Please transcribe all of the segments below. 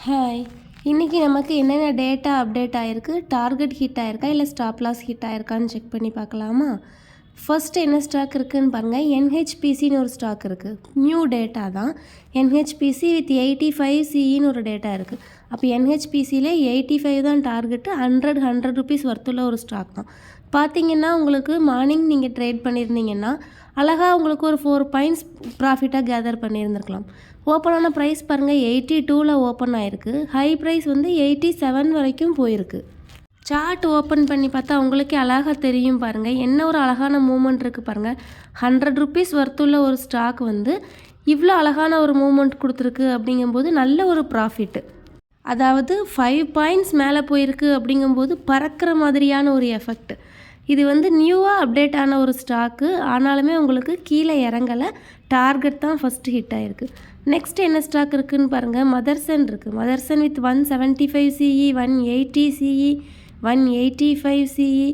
Hi, இன்றைக்கி நமக்கு என்னென்ன டேட்டா அப்டேட் ஆகிருக்கு, டார்கெட் ஹிட் ஆகிருக்கா இல்லை ஸ்டாப் லாஸ் ஹிட் ஆகிருக்கான்னு செக் பண்ணி பார்க்கலாமா? ஃபர்ஸ்ட் என்ன ஸ்டாக் இருக்குதுன்னு பாருங்கள். என்ஹெச்பிசின்னு ஒரு ஸ்டாக் இருக்குது. நியூ டேட்டா தான். என்ஹெச்பிசி வித் 85 சிஇன்னு ஒரு டேட்டா இருக்குது. அப்போ என்ஹெச்பிசியில் 85 தான் டார்கெட்டு. 100 rupees ஒர்த்துள்ள ஒரு ஸ்டாக் தான். பார்த்தீங்கன்னா உங்களுக்கு மார்னிங் நீங்கள் ட்ரேட் பண்ணியிருந்தீங்கன்னா அழகாக உங்களுக்கு ஒரு 4 பாயிண்ட்ஸ் ப்ராஃபிட்டாக கேதர் பண்ணியிருந்துருக்கலாம். ஓப்பனான ப்ரைஸ் பாருங்கள், 82ல் ஓப்பன் ஆகிருக்கு. ஹை ப்ரைஸ் வந்து 87 வரைக்கும் போயிருக்கு. சார்ட் ஓப்பன் பண்ணி பார்த்தா உங்களுக்கே அழகாக தெரியும் பாருங்கள், என்ன ஒரு அழகான மூமெண்ட் இருக்குது பாருங்கள். 100 rupees ஒர்த்துள்ள ஒரு ஸ்டாக் வந்து இவ்வளோ அழகான ஒரு மூமெண்ட் கொடுத்துருக்கு. அப்படிங்கும்போது நல்ல ஒரு ப்ராஃபிட்டு, அதாவது 5 பாயிண்ட்ஸ் மேலே போயிருக்கு. அப்படிங்கும்போது பறக்கிற மாதிரியான ஒரு எஃபெக்ட். இது வந்து நியூவாக அப்டேட் ஆன ஒரு ஸ்டாக்கு, ஆனாலுமே உங்களுக்கு கீழே இறங்கலை. டார்கெட் தான் ஃபஸ்ட்டு ஹிட் ஆகிருக்கு. நெக்ஸ்ட் என்ன ஸ்டாக் இருக்குதுன்னு பாருங்கள். மதர்சன் இருக்குது. Motherson with 175 CE, 180 CE, 185 CE,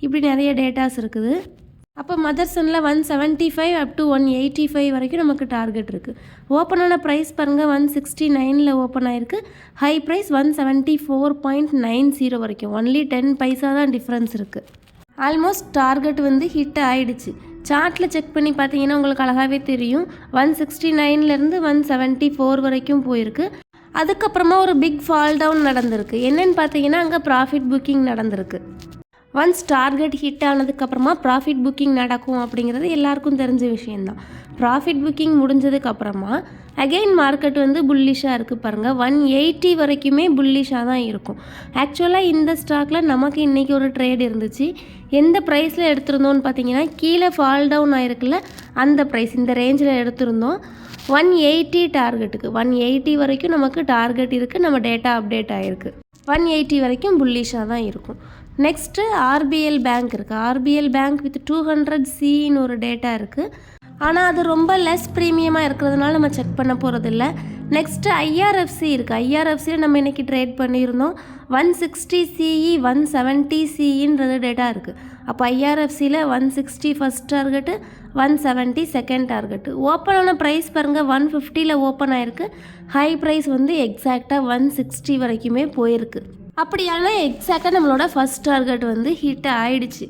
இப்படி நிறைய டேட்டாஸ் இருக்குது. அப்போ மதர்சனில் 175 அப் டு 185 வரைக்கும் நமக்கு டார்கெட் இருக்குது. ஓப்பனான ப்ரைஸ் பாருங்கள், 169ல் ஓப்பன் ஆகிருக்கு. ஹை ப்ரைஸ் 174.90 வரைக்கும். ஒன்லி 10 பைசா தான் டிஃப்ரென்ஸ் இருக்குது. ஆல்மோஸ்ட் டார்கெட் வந்து ஹிட் ஆகிடுச்சு. சார்ட்டில் செக் பண்ணி பார்த்தீங்கன்னா உங்களுக்கு அழகாகவே தெரியும். 169லேருந்து 174 வரைக்கும் போயிருக்கு. அதுக்கப்புறமா ஒரு பிக் ஃபால் டவுன் நடந்திருக்கு. என்னென்னு பார்த்தீங்கன்னா அங்கே ப்ராஃபிட் புக்கிங் நடந்திருக்கு. ஒன்ஸ் டார்கெட் ஹிட் ஆனதுக்கப்புறமா ப்ராஃபிட் புக்கிங் நடக்கும் அப்படிங்கிறது எல்லாருக்கும் தெரிஞ்ச விஷயந்தான். ப்ராஃபிட் புக்கிங் முடிஞ்சதுக்கப்புறமா அகெயின் மார்க்கெட் வந்து புல்லிஷாக இருக்குது பாருங்கள். 180 வரைக்குமே புல்லிஷாக தான் இருக்கும். ஆக்சுவலாக இந்த ஸ்டாக்கில் நமக்கு இன்றைக்கி ஒரு ட்ரேட் இருந்துச்சு. எந்த ப்ரைஸில் எடுத்திருந்தோன்னு பார்த்தீங்கன்னா கீழே ஃபால் டவுன் ஆகிருக்குல்ல, அந்த ப்ரைஸ் இந்த ரேஞ்சில் எடுத்திருந்தோம். 180 டார்கெட்டுக்கு 180 வரைக்கும் நமக்கு டார்கெட் இருக்குது. நம்ம டேட்டா அப்டேட் ஆகிருக்கு. 180 வரைக்கும் புல்லிஷாக தான் இருக்கும். நெக்ஸ்ட்டு ஆர்பிஎல் பேங்க் இருக்குது. ஆர்பிஎல் பேங்க் வித் 200 சின்னு ஒரு டேட்டா இருக்குது. ஆனால் அது ரொம்ப லெஸ் ப்ரீமியமாக இருக்கிறதுனால நம்ம செக் பண்ண போகிறதில்ல. நெக்ஸ்ட்டு ஐஆர்எஃப்சி இருக்குது. ஐஆர்எஃப்சியில் நம்ம இன்றைக்கி ட்ரேட் பண்ணியிருந்தோம். 160 சிஇ, 170 சிஇன்றது டேட்டா இருக்குது. அப்போ ஐஆர்எஃப்சியில் 160 ஃபஸ்ட் டார்கெட்டு, 170 செகண்ட் டார்கெட்டு. ஓப்பனான ப்ரைஸ் பாருங்கள், 150ல் ஓப்பன் ஆகிருக்கு. ஹை ப்ரைஸ் வந்து எக்ஸாக்டாக 160 வரைக்குமே போயிருக்கு. அப்படியான எக்ஸாக்டாக நம்மளோட ஃபஸ்ட் டார்கெட் வந்து ஹிட் ஆகிடுச்சு.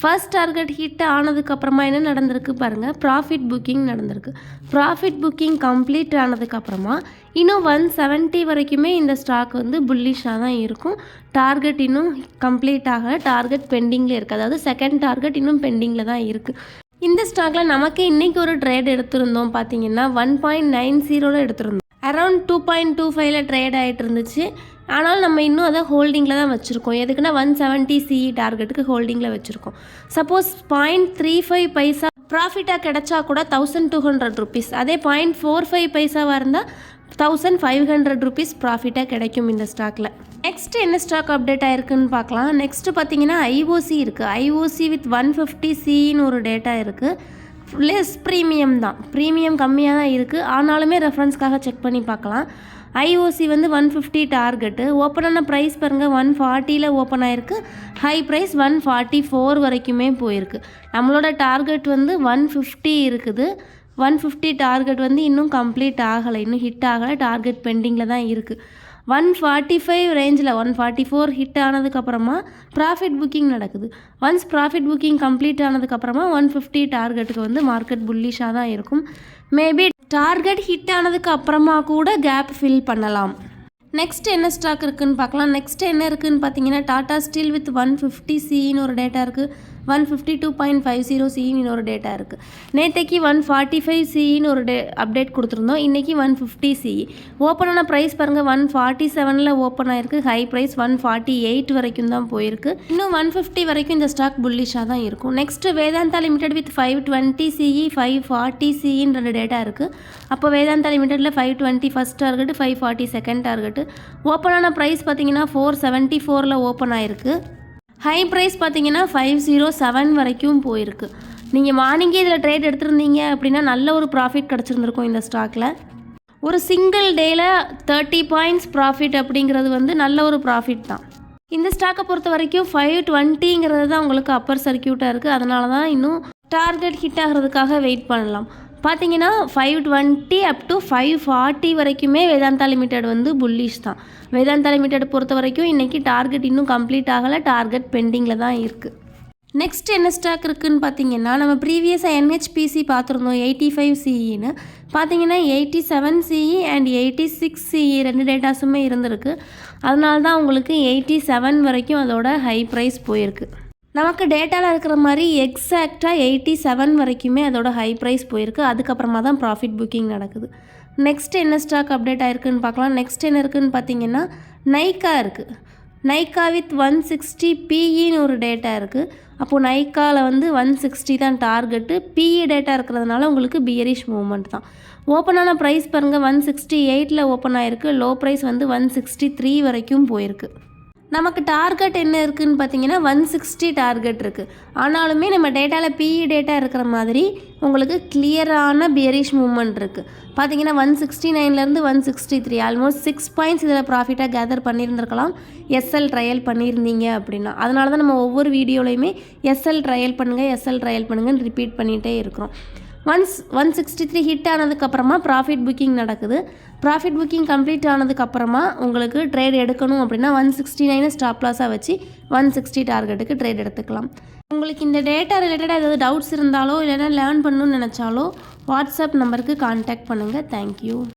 ஃபர்ஸ்ட் டார்கெட் ஹிட் ஆனதுக்கப்புறமா என்ன நடந்திருக்கு பாருங்கள், ப்ராஃபிட் புக்கிங் நடந்திருக்கு. ப்ராஃபிட் புக்கிங் கம்ப்ளீட் ஆனதுக்கப்புறமா இன்னும் 170 வரைக்குமே இந்த ஸ்டாக் வந்து புல்லிஷாக தான் இருக்கும். டார்கெட் இன்னும் கம்ப்ளீட் ஆகலை. டார்கெட் பெண்டிங்கில் இருக்குது. அதாவது செகண்ட் டார்கெட் இன்னும் பெண்டிங்கில் தான் இருக்குது. இந்த ஸ்டாக்கில் நமக்கு இன்றைக்கி ஒரு ட்ரேட் எடுத்திருந்தோம். பார்த்தீங்கன்னா 1.90ல் எடுத்திருந்தோம். அரௌண்ட் 2.25ல் ட்ரேட் ஆகிட்டு இருந்துச்சு. ஆனால் நம்ம இன்னும் அதை ஹோல்டிங்கில் தான் வச்சுருக்கோம். எதுக்குன்னா 170 சிஇ டார்கெட்டுக்கு ஹோல்டிங்கில் வச்சுருக்கோம். சப்போஸ் 0.35 பைசா ப்ராஃபிட்டாக கிடச்சா கூட 1200 rupees, அதே 0.45 பைசாவாக இருந்தால் 1500 rupees ப்ராஃபிட்டாக கிடைக்கும் இந்த ஸ்டாக்கில். நெக்ஸ்ட்டு என்ன ஸ்டாக் அப்டேட் ஆகிருக்குன்னு பார்க்கலாம். நெக்ஸ்ட்டு பார்த்தீங்கன்னா ஐஓசி இருக்குது. ஐஓசி வித் 150 சின்னு ஒரு டேட்டா இருக்குது. லெஸ் ப்ரீமியம் தான், ப்ரீமியம் கம்மியாக தான் இருக்குது. ஆனாலுமே ரெஃபரன்ஸ்க்காக செக் பண்ணி பார்க்கலாம். ஐஓசி வந்து 150 டார்கெட்டு. ஓப்பனான ப்ரைஸ் பாருங்கள், 140ல் ஓப்பன் ஆகிருக்கு. ஹை ப்ரைஸ் 144 வரைக்குமே போயிருக்கு. நம்மளோட டார்கெட் வந்து 150 இருக்குது. 150 டார்கெட் வந்து இன்னும் கம்ப்ளீட் ஆகலை, இன்னும் ஹிட் ஆகலை. டார்கெட் பெண்டிங்கில் தான் இருக்குது. 145 ரேஞ்சில் 144 ஹிட் ஆனதுக்கப்புறமா ப்ராஃபிட் புக்கிங் நடக்குது. ஒன்ஸ் ப்ராஃபிட் புக்கிங் கம்ப்ளீட் ஆனதுக்கப்புறமா 150 டார்கெட்டுக்கு வந்து மார்க்கெட் புல்லிஷாக தான் இருக்கும். மேபி டார்கெட் ஹிட் ஆனதுக்கு அப்புறமா கூட கேப் ஃபில் பண்ணலாம். நெக்ஸ்ட் என்ன ஸ்டாக் இருக்குதுன்னு பார்க்கலாம். நெக்ஸ்ட் என்ன இருக்குதுன்னு பார்த்தீங்கன்னா டாடா ஸ்டீல் வித் 150 சின்னு ஒரு டேட்டா இருக்குது. 152.50 சின்னு ஒரு டேட்டா இருக்குது. நேற்றைக்கு 145 சின்னு ஒரு அப்டேட் கொடுத்துருந்தோம். இன்றைக்கி 150 சிஇ. ஓப்பனான ப்ரைஸ் பாருங்கள், 147ல் ஓப்பன் ஆகிருக்கு. ஹை ப்ரைஸ் 148 வரைக்கும் தான் போயிருக்கு. இன்னும் 150 வரைக்கும் இந்த ஸ்டாக் புல்லிஷாக தான் இருக்கும். Next Vedanta limited with 520 CE, 540 சின்ற டேட்டா இருக்குது. அப்போ வேதாந்தா லிமிடெட்டில் 520 ஃபஸ்ட் டார்கெட்டு, 540 செகண்ட் டார்கெட்டு. ஓப்பனான ப்ரைஸ் பார்த்தீங்கன்னா 474ல் ஓப்பன் ஆகிருக்கு. ஹை ப்ரைஸ் பார்த்தீங்கன்னா 507 வரைக்கும் போயிருக்கு. நீங்கள் மார்னிங்கே இதில் ட்ரேட் எடுத்திருந்தீங்க அப்படின்னா நல்ல ஒரு ப்ராஃபிட் கிடச்சிருந்துருக்கும் இந்த ஸ்டாக்கில். ஒரு சிங்கிள் டேயில் 30 பாயிண்ட்ஸ் ப்ராஃபிட் அப்படிங்கிறது வந்து நல்ல ஒரு ப்ராஃபிட் தான். இந்த ஸ்டாக்கை பொறுத்த வரைக்கும் 520ங்கிறது தான் உங்களுக்கு அப்பர் சர்க்கியூட்டாக இருக்குது. அதனால தான் இன்னும் டார்கெட் ஹிட் ஆகிறதுக்காக வெயிட் பண்ணலாம். பார்த்தீங்கன்னா 520 அப் டு 540 வரைக்குமே வேதாந்தா லிமிடெட் வந்து புல்லிஷ் தான். வேதாந்தா லிமிடெட் பொறுத்த வரைக்கும் இன்றைக்கி டார்கெட் இன்னும் கம்ப்ளீட் ஆகலை, டார்கெட் பெண்டிங்கில் தான் இருக்குது. நெக்ஸ்ட் என்ன ஸ்டாக் இருக்குதுன்னு பார்த்தீங்கன்னா, நம்ம ப்ரீவியஸாக NHPC பார்த்துருந்தோம் 85 CEன்னு. பார்த்தீங்கன்னா 87 CE அண்ட் 86 CE 2 டேட்டாஸுமே இருந்திருக்கு. அதனால தான் உங்களுக்கு 87 வரைக்கும் அதோட ஹை ப்ரைஸ் போயிருக்கு. நமக்கு டேட்டாவில் இருக்கிற மாதிரி எக்ஸாக்டாக 87 வரைக்குமே அதோட ஹை ப்ரைஸ் போயிருக்கு. அதுக்கப்புறமா தான் ப்ராஃபிட் புக்கிங் நடக்குது. நெக்ஸ்ட் என்ன ஸ்டாக் அப்டேட் ஆயிருக்குன்னு பார்க்கலாம். நெக்ஸ்ட் என்ன இருக்குதுன்னு பார்த்தீங்கன்னா, நைக்கா இருக்குது. நைக்கா வித் 160 PEன்னு ஒரு டேட்டா இருக்குது. அப்போது நைக்காவில் வந்து 160 தான் டார்கெட்டு. PE டேட்டா இருக்கிறதுனால உங்களுக்கு பியரிஷ் மூவ்மெண்ட் தான். ஓப்பனான ப்ரைஸ் பாருங்கள் 168 ஓப்பன் ஆகிருக்கு. லோ ப்ரைஸ் வந்து 163 வரைக்கும் போயிருக்கு. நமக்கு டார்கெட் என்ன இருக்குதுன்னு பார்த்தீங்கன்னா 160 டார்கெட் இருக்குது. ஆனாலுமே நம்ம டேட்டாவில் PE டேட்டா இருக்கிற மாதிரி உங்களுக்கு கிளியரான பியரிஷ் மூவ்மெண்ட் இருக்குது. பார்த்தீங்கன்னா 169லேருந்து 163 ஆல்மோஸ்ட் 6 பாயிண்ட்ஸ் இதில் ப்ராஃபிட்டாக கேதர் பண்ணியிருந்திருக்கலாம் SL ட்ரையல் பண்ணியிருந்தீங்க அப்படின்னா. அதனால தான் நம்ம ஒவ்வொரு வீடியோலையுமே SL ட்ரையல் பண்ணுங்கன்னு ரிப்பீட் பண்ணிகிட்டே இருக்கிறோம். 163 ஹிட் ஆனதுக்கப்புறமா ப்ராஃபிட் புக்கிங் நடக்குது. ப்ராஃபிட் புக்கிங் கம்ப்ளீட் ஆனதுக்கப்புறமா உங்களுக்கு ட்ரேட் எடுக்கணும் அப்படின்னா 169 ஸ்டாப் லாஸாக வச்சு 160 டார்கெட்டுக்கு ட்ரேட் எடுத்துக்கலாம். உங்களுக்கு இந்த டேட்டா ரிலேட்டடாக ஏதாவது டவுட்ஸ் இருந்தாலோ இல்லைன்னா லேர்ன் பண்ணணும்னு நினச்சாலோ வாட்ஸ்அப் நம்பருக்கு கான்டாக்ட் பண்ணுங்கள். தேங்க்யூ.